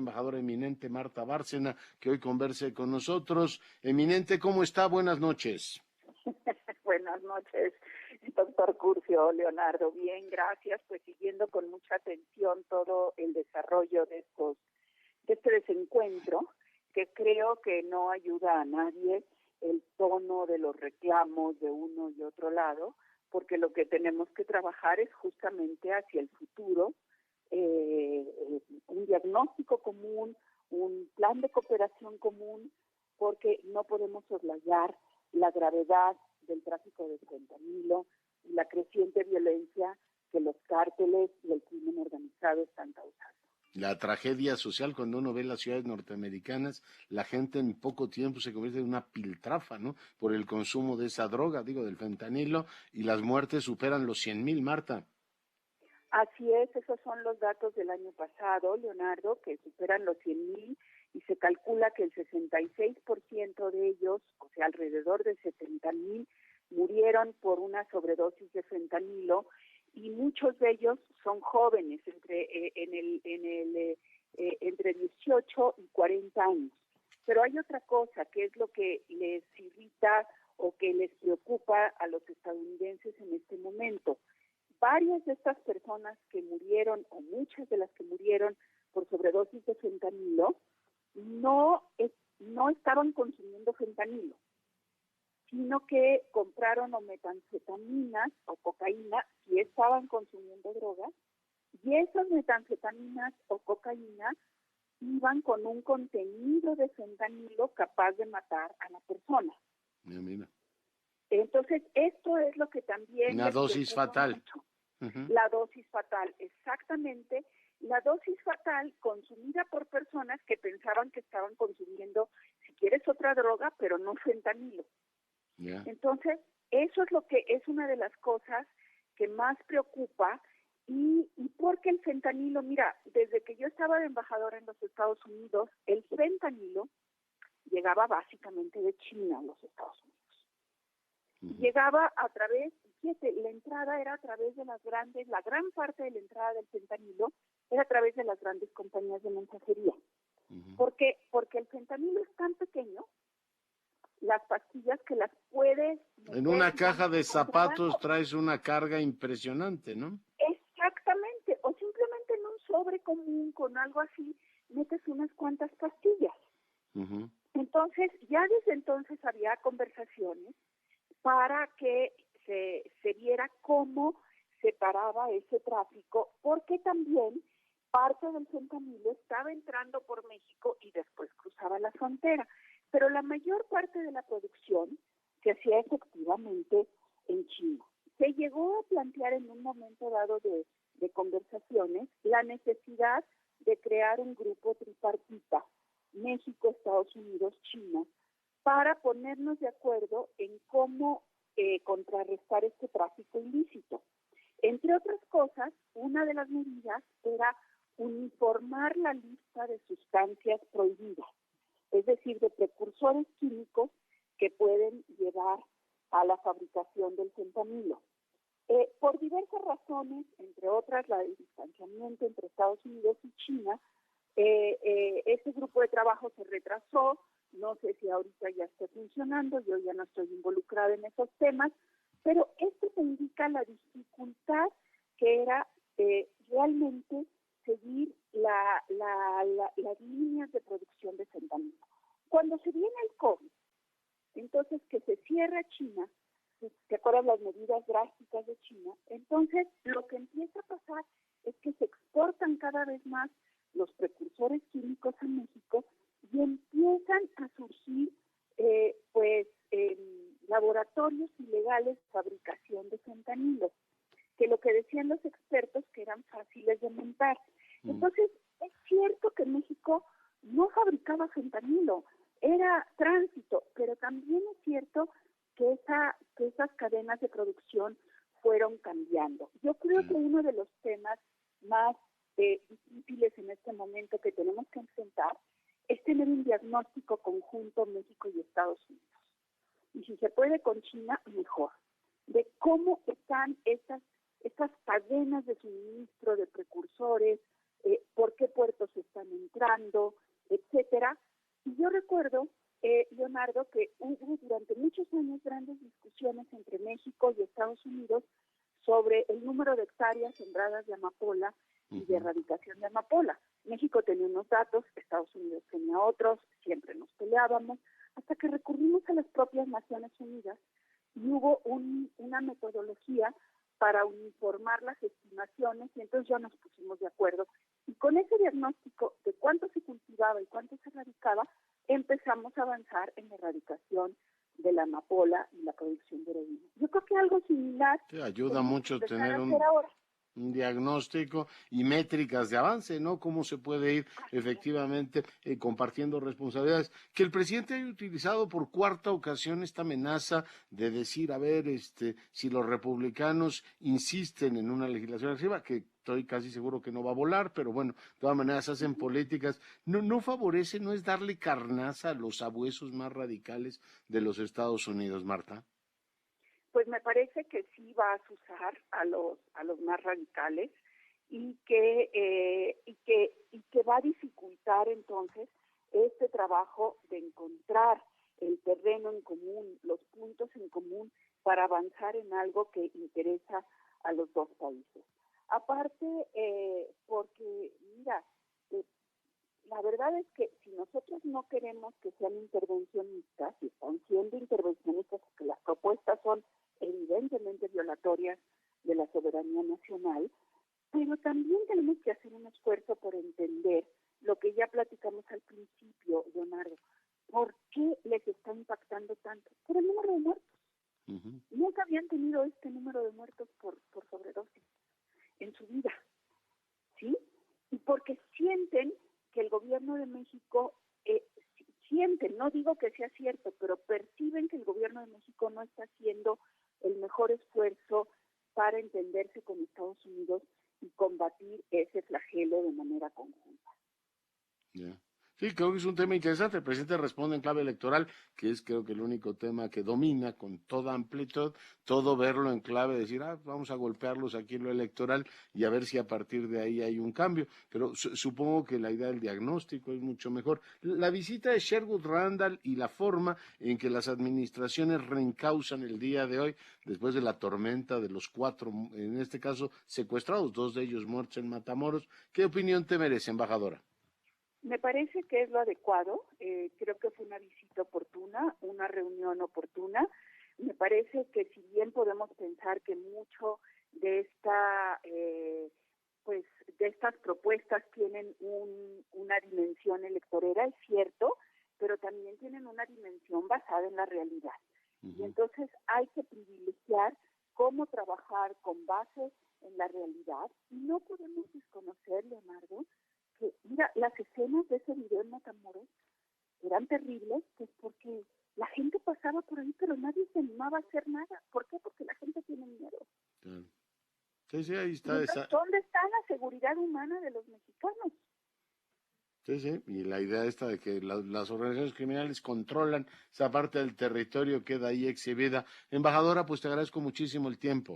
embajadora eminente Marta Bárcena, que hoy converse con nosotros. Eminente, ¿cómo está? Buenas noches. Buenas noches, doctor Curcio, Leonardo. Bien, gracias. Pues siguiendo con mucha atención todo el desarrollo de este desencuentro, que creo que no ayuda a nadie el tono de los reclamos de uno y otro lado, porque lo que tenemos que trabajar es justamente hacia el futuro, un diagnóstico común, un plan de cooperación común, porque no podemos soslayar la gravedad del tráfico de fentanilo y la creciente violencia que los cárteles y el crimen organizado están causando. La tragedia social, cuando uno ve las ciudades norteamericanas, la gente en poco tiempo se convierte en una piltrafa, ¿no? Por el consumo de esa droga, del fentanilo, y las muertes superan los 100,000, Marta. Así es, esos son los datos del año pasado, Leonardo, que superan los 100,000 y se calcula que el 66% de ellos, o sea, alrededor de 70,000, murieron por una sobredosis de fentanilo, y muchos de ellos son jóvenes, entre 18 y 40 años. Pero hay otra cosa, que es lo que les irrita o que les preocupa a los estadounidenses en este momento. Varias de estas personas que murieron, o muchas de las que murieron por sobredosis de fentanilo, no estaban consumiendo fentanilo, sino que compraron o metanfetaminas o cocaína, si estaban consumiendo drogas, y esas metanfetaminas o cocaína iban con un contenido de fentanilo capaz de matar a la persona. Mira. Entonces, esto es lo que también... Una dosis fatal. Uh-huh. La dosis fatal, exactamente. La dosis fatal consumida por personas que pensaban que estaban consumiendo, si quieres, otra droga, pero no fentanilo. Yeah. Entonces, eso es lo que es una de las cosas que más preocupa, y porque el fentanilo, mira, desde que yo estaba de embajadora en los Estados Unidos, el fentanilo llegaba básicamente de China a los Estados Unidos. Uh-huh. Llegaba a través, fíjate, la entrada era a través de las grandes, la gran parte de la entrada del fentanilo era a través de las grandes compañías de mensajería. Uh-huh. Porque el fentanilo es tan pequeño, las pastillas que las puedes... En una caja de zapatos traes una carga impresionante, ¿no? Exactamente, o simplemente en un sobre común con algo así, metes unas cuantas pastillas. Uh-huh. Entonces, ya desde entonces había conversaciones para que se viera cómo se paraba ese tráfico, porque también parte del fentanilo estaba entrando por México y después cruzaba la frontera. Pero la mayor parte de la producción se hacía efectivamente en China. Se llegó a plantear en un momento dado de conversaciones la necesidad de crear un grupo tripartita, México, Estados Unidos, China, para ponernos de acuerdo en cómo contrarrestar este tráfico ilícito. Entre otras cosas, una de las medidas era uniformar la lista de sustancias prohibidas, es decir, de precursores químicos que pueden llevar a la fabricación del fentanilo. Por diversas razones, entre otras la del distanciamiento entre Estados Unidos y China, este grupo de trabajo se retrasó. No sé si ahorita ya esté funcionando, yo ya no estoy involucrada en esos temas, pero esto te indica la dificultad que era realmente seguir las líneas de producción de fentanilo. Cuando se viene el COVID, entonces que se cierra China, ¿te acuerdas las medidas drásticas de China? Entonces lo que empieza a pasar es que se exportan cada vez más los precursores químicos a México y empiezan a surgir laboratorios ilegales de fabricación de fentanilo, que lo que decían los expertos que eran fáciles de montar. Entonces, es cierto que México no fabricaba fentanilo, era tránsito, pero también es cierto que esas cadenas de producción fueron cambiando. Yo creo que uno de los temas más difíciles en este momento que tenemos que enfrentar es tener un diagnóstico conjunto México y Estados Unidos. Y si se puede con China, mejor. De cómo están estas cadenas de suministro de precursores, por qué puertos están entrando, etcétera. Y yo recuerdo, Leonardo, que hubo durante muchos años grandes discusiones entre México y Estados Unidos sobre el número de hectáreas sembradas de amapola y de erradicación de amapola. México tenía unos datos, Estados Unidos tenía otros, siempre nos peleábamos, hasta que recurrimos a las propias Naciones Unidas y hubo una metodología para uniformar las estimaciones, y entonces ya nos pusimos de acuerdo. Y con ese diagnóstico de cuánto se cultivaba y cuánto se erradicaba, empezamos a avanzar en la erradicación de la amapola y la producción de heroína. Yo creo que algo similar Sí, ayuda mucho tener ahora un diagnóstico y métricas de avance, ¿no? Cómo se puede ir efectivamente compartiendo responsabilidades. Que el presidente haya utilizado por cuarta ocasión esta amenaza de decir, a ver, si los republicanos insisten en una legislación agresiva, que estoy casi seguro que no va a volar, pero bueno, de todas maneras hacen políticas, no favorece, no es darle carnaza a los sabuesos más radicales de los Estados Unidos, Marta. Pues me parece que sí va a azuzar a los más radicales y que va a dificultar entonces este trabajo de encontrar el terreno en común, los puntos en común para avanzar en algo que interesa a los dos países. Aparte, porque mira, la verdad es que si nosotros no queremos que sean intervencionistas, y están siendo intervencionistas porque las propuestas son evidentemente violatorias de la soberanía nacional, pero también tenemos que hacer un esfuerzo por entender lo que ya platicamos al principio, Leonardo. ¿Por qué les está impactando tanto? Por el número de muertos. Nunca habían tenido este número de muertos por sobredosis en su vida, ¿sí? Y porque sienten que el gobierno de México, no digo que sea cierto, pero perciben que el gobierno de México no está haciendo el mejor esfuerzo para entenderse con Estados Unidos y combatir ese flagelo de manera conjunta. Yeah. Sí, creo que es un tema interesante. El presidente responde en clave electoral, que es creo que el único tema que domina con toda amplitud, todo verlo en clave, decir, vamos a golpearlos aquí en lo electoral y a ver si a partir de ahí hay un cambio. Pero supongo que la idea del diagnóstico es mucho mejor. La visita de Sherwood Randall y la forma en que las administraciones reencauzan el día de hoy, después de la tormenta de los 4, en este caso secuestrados, 2 de ellos muertos en Matamoros, ¿qué opinión te merece, embajadora? Me parece que es lo adecuado, creo que fue una visita oportuna, una reunión oportuna. Me parece que si bien podemos pensar que mucho de de estas propuestas tienen una dimensión electorera, es cierto, pero también tienen una dimensión basada en la realidad. Y entonces hay que privilegiar cómo trabajar con base en la realidad y no podemos desconocer, Leonardo, que, mira, las escenas de ese video en Matamoros eran terribles, pues porque la gente pasaba por ahí, pero nadie se animaba a hacer nada. ¿Por qué? Porque la gente tiene miedo. Claro. Sí, ahí está. ¿Dónde está la seguridad humana de los mexicanos? Sí, y la idea esta de que las organizaciones criminales controlan esa parte del territorio queda ahí exhibida. Embajadora, pues te agradezco muchísimo el tiempo.